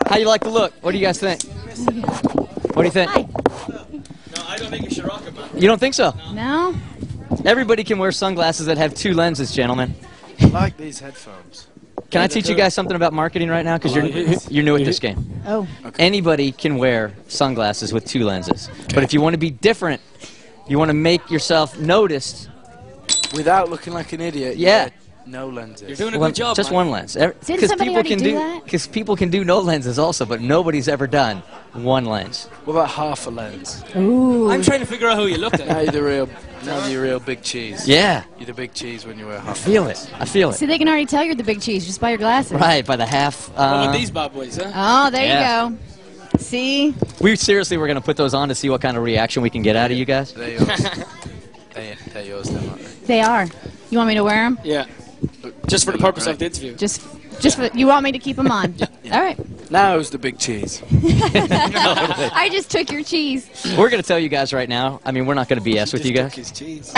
How you like the look? What do you guys think? What do you think? Hi. No, I don't think you should rock it, man. You don't think so? No? Everybody can wear sunglasses that have 2 lenses, gentlemen. I like these headphones. Can I teach you guys something about marketing right now? Because you're new at this game. Oh. Okay. Anybody can wear sunglasses with 2 lenses. But if you want to be different, you want to make yourself noticed. Without looking like an idiot. Yeah. You wear no lenses. You're doing a Well, good job, just man. one lens. Didn't somebody already do that? Because people can do no lenses also, but nobody's ever done 1 lens. What about half a lens? Ooh. I'm trying to figure out who you looked Now at. you're the real big cheese. Yeah, You're the big cheese when you wear I half. feel it. I feel it. See, they can already tell you're the big cheese just by your glasses. Right, by the half. What about these bad boys, huh? Oh, there Yeah. you go. See? We seriously were going to put those on to see what kind of reaction we can get out of you guys. They're yours. They're yours, then, aren't they? They are. You want me to wear them? Yeah. Just for the purpose of the interview. Just for, you want me to keep them on? All right. Now who's the big cheese? I just took your cheese. We're going to tell you guys right now. I mean, we're not going to BS with you guys. His cheese.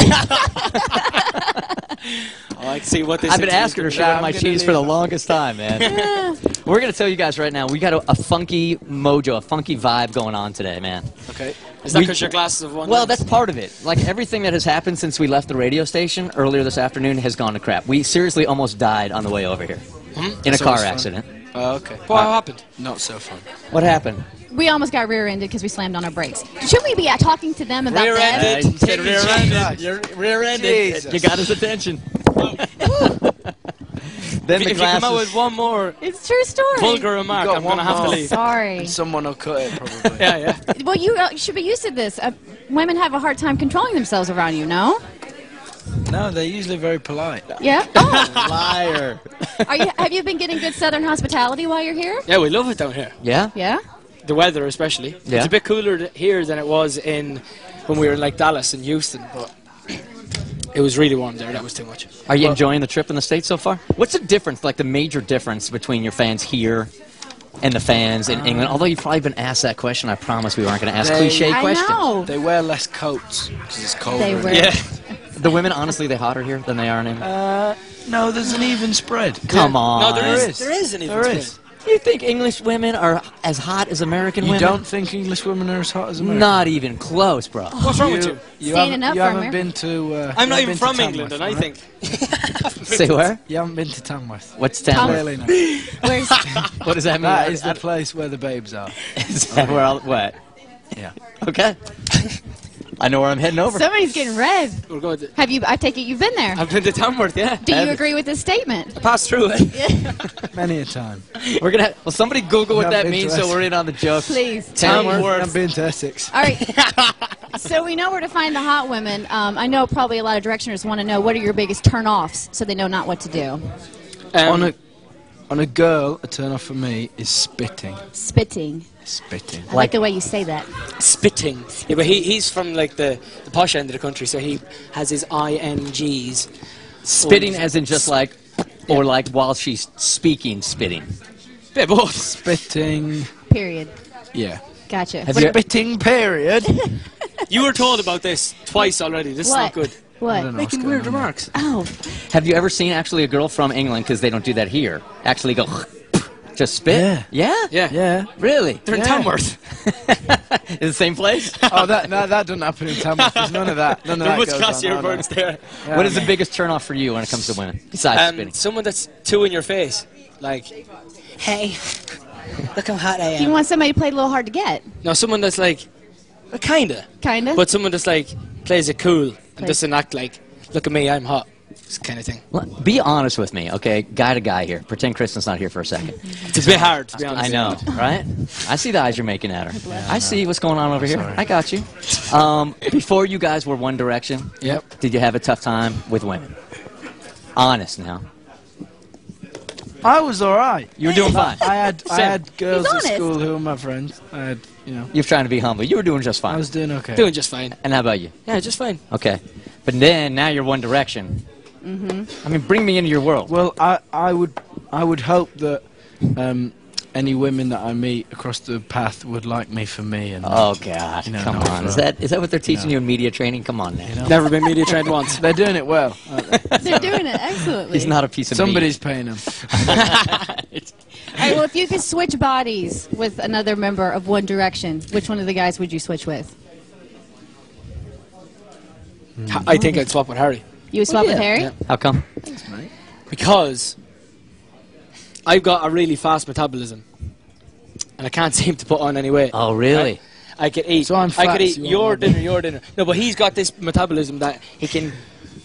I like to see what this I've been interview's asking her gonna to share I'm my gonna cheese for leave. the longest time, man. We're going to tell you guys right now, we got a funky mojo, a funky vibe going on today, man. Okay. be. Is that we- because your glasses have one Well, lens? that's part of it. Like, everything that has happened since we left the radio station earlier this afternoon has gone to crap. We seriously almost died on the way over here in a That's car always fun. accident. Oh, okay. What happened? Not so fun. What happened? We almost got rear-ended because we slammed on our brakes. Should we be talking to them about that? Rear-ended. You said rear-ended. You're rear-ended. Jesus. You got his attention. Then the If you come out glasses. with one more It's a true story. vulgar remark, got I'm going to one have to more. leave. Sorry. And someone will cut it, probably. Yeah, yeah. Well, you should be used to this. Women have a hard time controlling themselves around you, no? No, they're usually very polite. Yeah? Oh, Liar. have you been getting good Southern hospitality while you're here? Yeah, we love it down here. Yeah? Yeah? The weather especially. Yeah. It's a bit cooler here than it was when we were in like Dallas and Houston, but it was really warm there. That was too much. Are you Well, enjoying the trip in the States so far? What's the difference, like the major difference between your fans here and the fans in England? Although you've probably been asked that question, I promise we weren't going to ask cliche I question. know. They wear less coats because it's cold. They wear- Yeah. The women, honestly, they're hotter here than they are in England. No, there's an even spread. Come on. No, there There is. is. There is an even There split. is. You think English women are as hot as American You women? don't think English women are as hot as American? Not even close, bro. What's wrong with you? Standing up you for haven't America. been to. I'm not you even haven't from been to England, and Tamworth, I right? think. Say where? You haven't been to Tamworth. What's Tamworth? Clearly not. Where's, What does that mean? That is the place where the babes are. Is that where I'll, what? Yeah. Okay. I know where I'm heading over. somebody's getting red. We're going to, Have you? I take it you've been there. I've been to Tamworth, yeah. Do you have- agree with this statement? I passed through it. Many a time. We're gonna. Well, somebody Google what I've that been means, to so we're in on the joke. Please. Tamworth. I've been to Essex. All right. So we know where to find the hot women. I know probably a lot of directioners want to know what are your biggest turn-offs, so they know not what to do. On a girl, a turn off for me is spitting. Spitting. Spitting. I like the way you say that. Spitting. Yeah, but he's from like the posh end of the country, so he has his INGs. Spitting, as in just like, or like while she's speaking, spitting. Bit both. Spitting. Period. Yeah. Gotcha. Have you- Spitting period. You were told about this twice already. This is not What? good. What? I don't know. Making what's weird going on remarks. Oh, Have you ever seen actually a girl from England, because they don't do that here, actually go just spit? Yeah. Yeah? Yeah. Yeah. Really? They're in Yeah. Tamworth. In the same place? Oh, that doesn't happen in Tamworth. There's none of that. None of They're that much goes on. classier No, no. birds there. Yeah, What is the man. biggest turn off for you when it comes to women, besides spitting? Someone that's too in your face. Like, hey, look how hot I do you am. want somebody to play a little hard to get? No, someone that's like, kinda. Kinda. But someone that's like, plays it cool and Plays- doesn't act like, look at me, I'm hot. This kind of thing. Well, be honest with me, okay? Guy to guy here. Pretend Kristen's not here for a second. It's a bit hard, to be honest. I know, right? I see the eyes you're making at her. I see what's going on over here. Sorry. I got you. Before you guys were One Direction, Yep. did you have a tough time with women? Honest now. I was all right. You were doing fine. I had girls He's at honest. school who were my friends. I had, you know, You're trying to be humble. You were doing just I fine. was doing okay. Doing just fine. And how about you? Yeah, just fine. Okay. But then, now you're One Direction. Mm-hmm. I mean, bring me into your world. Well, I would hope that any women that I meet across the path would like me for me. And Oh, God. You know, Come not on. for- Is that what they're teaching you in media training? Come on, now. Never been media trained once. they're doing it well. aren't they? They're doing it excellently. He's not a piece of Somebody's paying them. meat. right, well, if you could switch bodies with another member of One Direction, which one of the guys would you switch with? I think I'd swap with Harry. You would swap with Harry? Yeah. How come? Thanks, mate. Because I've got a really fast metabolism, and I can't seem to put on any weight. Oh, really? Right? I could eat. So I'm I fat, could eat so you your want dinner, your dinner. No, but he's got this metabolism that he can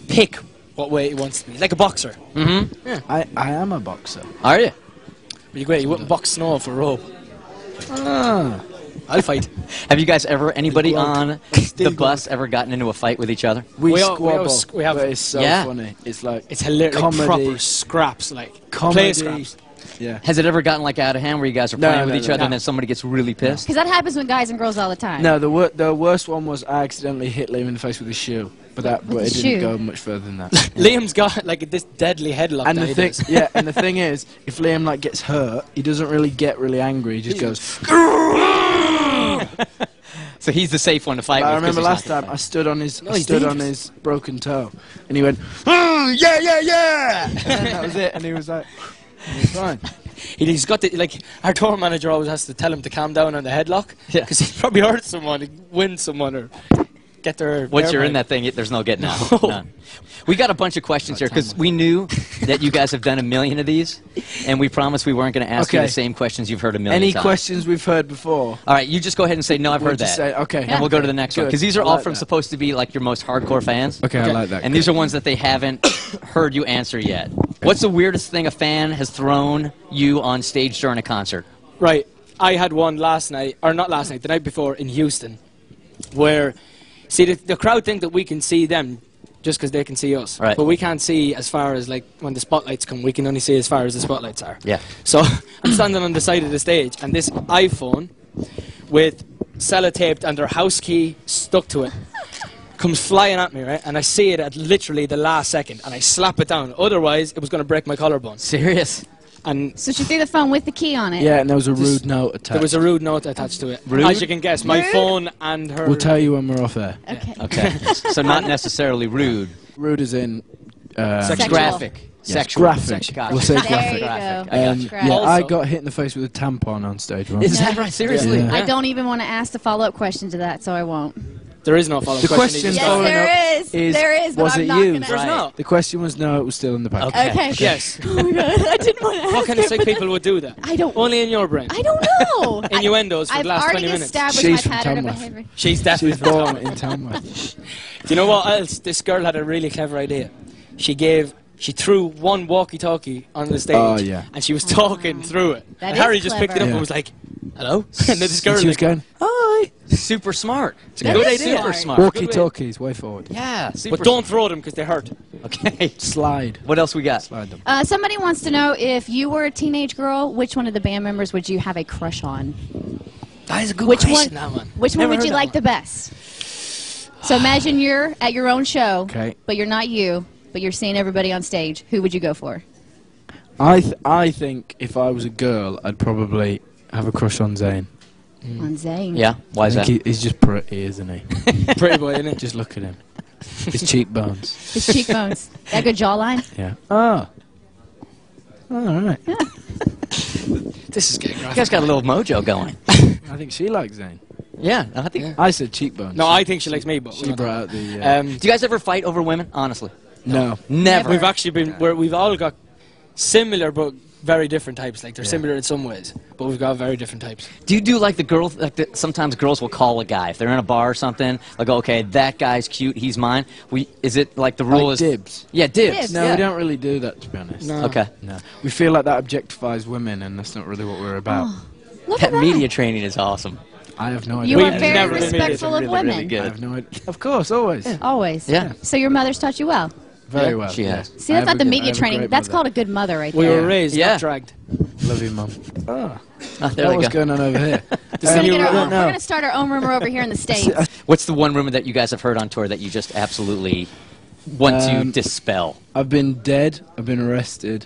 pick what weight he wants to be, like a boxer. Mm-hmm. I am a boxer. Are you? But you great. You wouldn't box Snow for a rope. Ah. I'll fight. Have you guys ever, anybody Glock. on Still the bus ever gotten into a fight with each other? We all- squabble. we have- but it's so Yeah. funny. It's like It's hilarious. Like comedy. proper scraps, like Comedy. play scraps. Yeah. Has it ever gotten like out of hand where you guys are No, playing with no, each no, other no. and then somebody gets really pissed? Because that happens with guys and girls all the time. No, the worst one was I accidentally hit Liam in the face with a shoe, but With it a didn't shoe? go much further than that. Liam's got like this deadly headlock. And that the he thing, does. yeah, and the thing is, if Liam like gets hurt, he doesn't really get really angry. He just goes. So he's the safe one to fight But I with. 'cause remember he's not last gonna time I fight. stood on his No, he's stood on dangerous. his broken toe, and he went, "Oh, yeah, yeah, yeah," and that was it. And he was like, "It's fine." He's got the, like, our tour manager always has to tell him to calm down on the headlock. Yeah. Because he probably hurt someone, win someone, or get their. Once you're in airplane. that thing, there's no getting out. No. We got a bunch of questions here because we knew that you guys have done a million of these, and we promised we weren't going to ask you Okay. the same questions you've heard a million Any times. questions we've heard before? All right, you just go ahead and say, no, I've We'll heard just that. say, okay. And we'll go to the next one. Good. Because these are I all like from that. supposed to be like your most hardcore fans. Okay, I like that. And these are ones that they haven't heard you answer yet. What's the weirdest thing a fan has thrown you on stage during a concert? Right. I had one last night, or not last night, the night before in Houston, where, see, the crowd think that we can see them just because they can see us. Right. But we can't see as far as, like, when the spotlights come, we can only see as far as the spotlights are. Yeah. So I'm standing on the side of the stage, and this iPhone with sellotaped and their house key stuck to it comes flying at me, right? And I see it at literally the last second, and I slap it down. Otherwise, it was going to break my collarbone. Serious? And So she threw the phone with the key on it. Yeah, and there was a rude note attached. there was a rude note attached to it. Rude? As you can guess, my Rude? phone and her... We'll tell you when we're off air. Okay. Okay. So not necessarily rude. Rude as in Sexual. Graphic. yes, Sexual. graphic. Sexual. Gotcha. We'll say There graphic. you go. Graphic. I got you. Graphic. Yeah, I Also- got hit in the face with a tampon on stage once. Is that right? Seriously? Yeah. I don't even want to ask the follow-up question to that, so I won't. There is no follow-up The question. question He just Yes, following told me. up there is. is, There is, but was I'm it not used? gonna- There's Right. not. The question was no, it was still in the pack. Okay. Okay. Yes. Oh my God, I didn't want to ask What kind of it, sick but people would do that? I don't. Only in your brain. I don't know. Innuendos for I've the last already 20 minutes. established She's my from pattern of Tamworth. behavior. She's She was definitely... born in Tamworth. Do you know what else? This girl had a really clever idea. She threw one walkie-talkie on the stage, Oh, yeah. and she was talking through it. That And is Harry just picked it up clever. and was like, "Hello," and then this girl And she was like, going, "Hi." Super smart. It's a That good is idea. smart. Super smart. walkie-talkies, way forward. Yeah. Super But don't throw them because they hurt. Okay. Slide. What else we got? Slide them. Somebody wants to know if you were a teenage girl, which one of the band members would you have a crush on? That is a good Which question, one? that one. Which one Never would heard you that like one. the best? So imagine you're at your own show, Okay. but you're not you, but you're seeing everybody on stage. Who would you go for? I think if I was a girl, I'd probably have a crush on Zayn. On Zayn. Yeah. Why is I that? think he's just pretty, isn't he? Pretty boy, isn't it? Just look at him. His cheekbones. His cheekbones. That good jawline. Yeah. Oh. All right. This is getting You graphic. guys got a little mojo going. I think she likes Zayn. Yeah. I think. I said cheekbones. No, I think she likes me, but She brought out the. um, Do you guys ever fight over women? Honestly. no. Never. we've actually been we've all got similar but very different types. Like they're similar in some ways, but we've got very different types. Do you do like the girl? Sometimes girls will call a guy if they're in a bar or something. Like, okay, that guy's cute, he's mine. Is it like the rule Like is dibs. Yeah, dibs. Dibs. No, yeah. we don't really do that, to be honest. No. Okay. No. We feel like that objectifies women, and that's not really what we're about. Look at That that. media training is awesome. I have no You idea. are We've very never been media respectful of really, women. really good. I have no idea. Of course, always. Always. Yeah. So your mother's taught you well. Very Yeah, well. she has. See, I that's have not a the good- I media have a training. great That's mother. called a good mother right We there. were raised, Yeah. not dragged. Love you, Mum. Oh. Oh, there What we was go. going on over here? We're gonna, get our I own, don't we're know. gonna start our own rumor over here in the States. What's the one rumor that you guys have heard on tour that you just absolutely want to dispel? I've been dead. I've been arrested.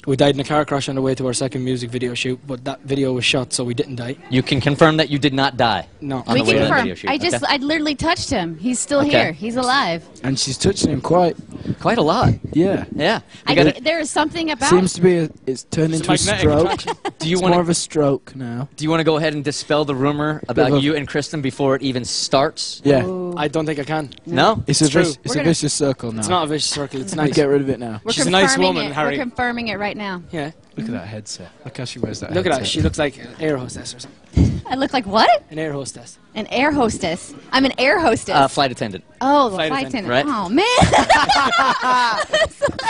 We died in a car crash on the way to our second music video shoot, but that video was shot, so we didn't die. You can confirm that you did not die. No. On We the way to can that confirm. video shoot. I Okay. literally touched him. He's still Okay. here. He's alive. And she's touching him quite Quite a lot. Yeah. Yeah. You gotta- There is something about. Seems to be it's turned It's into a magnetic stroke. attraction. do you It's want more to of a stroke now. do you want to go ahead and dispel the rumor about of- you and Kristen before it even starts? Yeah. I don't think I can. No. It's It's true. It's We're a gonna- vicious circle now. It's not a vicious circle. It's I'd nice. get rid of it now. We're She's a nice confirming woman, it. Harry. We're confirming it right now. Yeah. Look at that headset. Look how she wears that Look at headset. that. She looks like an air hostess or something. I look like what? An air hostess. An air hostess. I'm an air hostess. Flight attendant. oh, the flight flight attendant, attendant. right? Oh man.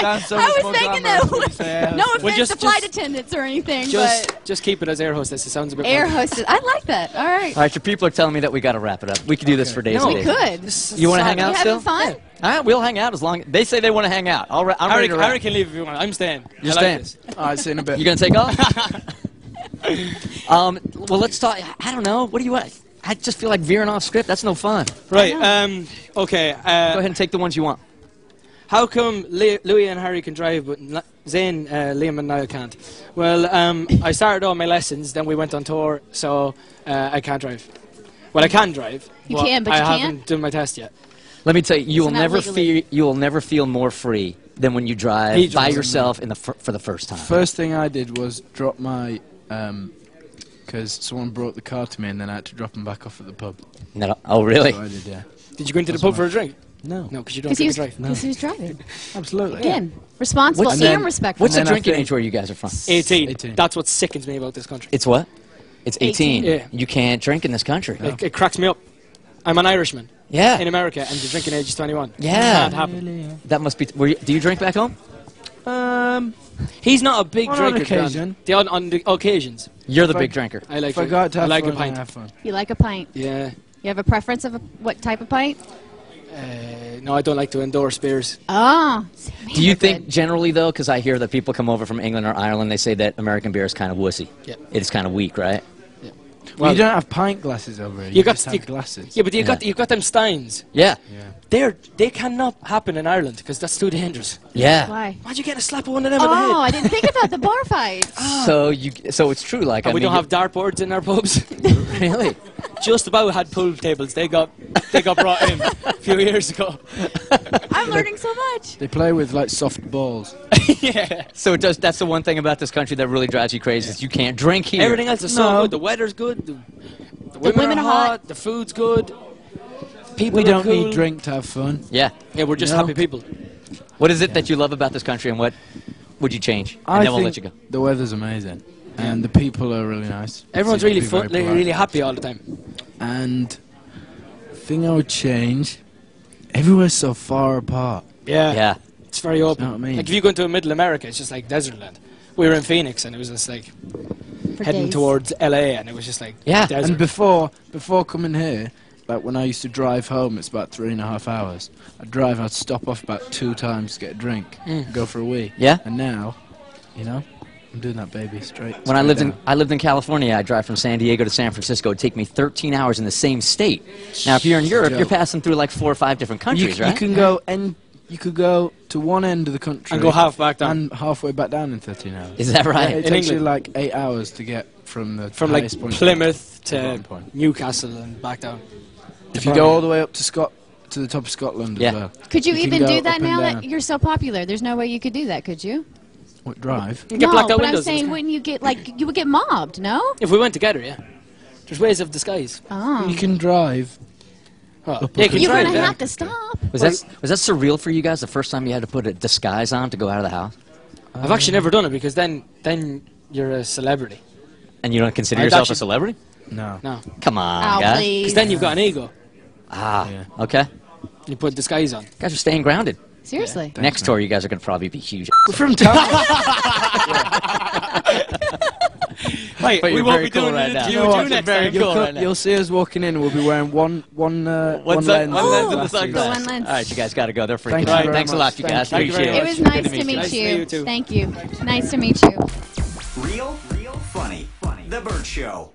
Sounds so I much was more thinking glamorous that. when you say air No hostess. offense just- to flight attendants or anything, Just keep it as air hostess. It sounds a bit but air more- hostess. I like that. All right. All right, your people are telling me that we got to wrap it up. We could do this for days No, and We days. could. This is You want to sad. hang out You still? having fun? All right, we'll hang out as long. They say they want to hang out. I'm Harry, ready to wrap. Harry can leave if you want. I'm staying. You're I staying. like this. All right, see you in a bit. You gonna take off? Well, let's talk. I don't know. What do you want? I just feel like veering off script. That's no fun. Right. Okay. Go ahead and take the ones you want. How come Louis and Harry can drive, but Zane, Liam, and Niall can't? Well, I started all my lessons, then we went on tour, so I can't drive. Well, I can drive. You can, but I you can't? haven't done my test yet. Let me tell you, you will not never legally. feel you will never feel more free than when you drive He by drives yourself in the for the first time. First thing I did was drop my, because someone brought the car to me and then I had to drop them back off at the pub. No, oh, really? So I did, yeah. Did you go into the That's pub for a right. drink? No. No, because you don't Because he, drink and was- drive. 'cause he was driving. Absolutely. Again, responsible What's- and and then- respectful. What's the And then I drinking think- age where you guys are from? 18. 18. That's what sickens me about this country. It's what? It's 18. 18. Yeah. You can't drink in this country. It cracks me up. I'm an Irishman Yeah. in America, and the drinking age is 21. Yeah. Can't happen. That must be. Do you drink back home? He's not a big On drinker. occasion. On the occasions. You're the If I- big drinker. I like. Forgot to I have like fun a pint. and have fun. You like a pint. Yeah. You have a preference of what type of pint? No, I don't like to endorse beers. Ah. Do you think generally though, because I hear that people come over from England or Ireland, they say that American beer is kind of wussy. Yeah. It's kind of weak, right? Well, you don't have pint glasses over here. You got- just have you- glasses. Yeah, but you've got them Steins. Yeah. Yeah. They cannot happen in Ireland because that's too dangerous. Yeah. Why? Why'd you get a slap of one of them in the head? Oh, I didn't think about the bar fights. So it's true. Like And I we mean, don't have dartboards in our pubs. really. Just about had pool tables. They got brought in a few years ago. I'm learning so much. They play with like soft balls. Yeah. So it does. That's the one thing about this country that really drives you crazy is you can't drink here. Everything else is so No. good. The weather's good. The women are hot. The food's good. People We are don't cool. need drink to have fun. Yeah. Yeah, we're just No. happy people. What is it that you love about this country, and what would you change? And I then we'll think let you go. the weather's amazing, and the people are really nice. Everyone's Seem to really be very fun. They're polite. really happy all the time. And the thing I would change, everywhere's so far apart. Yeah. It's very open. know what I mean? Like if you go into middle America, it's just like desert land. We were in Phoenix, and it was just like For heading days. towards LA, and it was just like Yeah. desert. And before coming here, like when I used to drive home, it's about 3.5 hours. I'd stop off about 2 times to get a drink, go for a wee. Yeah? And now, you know, I'm doing that baby straight. When I straight lived in down. California, I drive from San Diego to San Francisco. It'd take me 13 hours in the same state. Now, if you're in Europe, you're Joke. passing through like 4 or 5 different countries, you right? can go you could go to one end of the country and go half back down. and halfway back down in 13 hours. Is that right? Yeah, it In takes you England. like 8 hours to get from the From like highest point Plymouth to the to bottom point. Newcastle and back down. If you go all the way up to to the top of Scotland Yeah. as well. Could you You can even go do up that and now down. that you're so popular? There's no way you could do that, could you? What, drive? You can get no, blacked out but I'm windows. saying wouldn't you get you would get mobbed? No. If we went together, yeah. There's ways of disguise. Oh. You can drive. Well, Up yeah, a you You're can gonna drive, have to stop. Was that surreal for you guys the first time you had to put a disguise on to go out of the house? I've actually never done it because then you're a celebrity. And you don't consider I'd yourself actually- a celebrity? No. No. Come on, Oh, guys. please. Because then you've got an ego. Ah, Yeah. okay. You put disguise on. Guys are staying grounded. Seriously. Thanks, Next man. tour, you guys are going to probably be huge. We're from town. Wait, But we you're won't very be cool doing right it now. until You you know do what? next Very time. cool. You'll, right now. you'll see us walking in. We'll be wearing one lens. One lens in the glasses. sunglasses. One lens. All right, you guys got to go. They're freaking Thank you out. very Thanks a much. lot, you Thank guys. you. Thank you very Appreciate much. It it. was nice Good to meet Nice to you. meet you too. Thank you. Nice to meet you. Real funny. The Bert Show.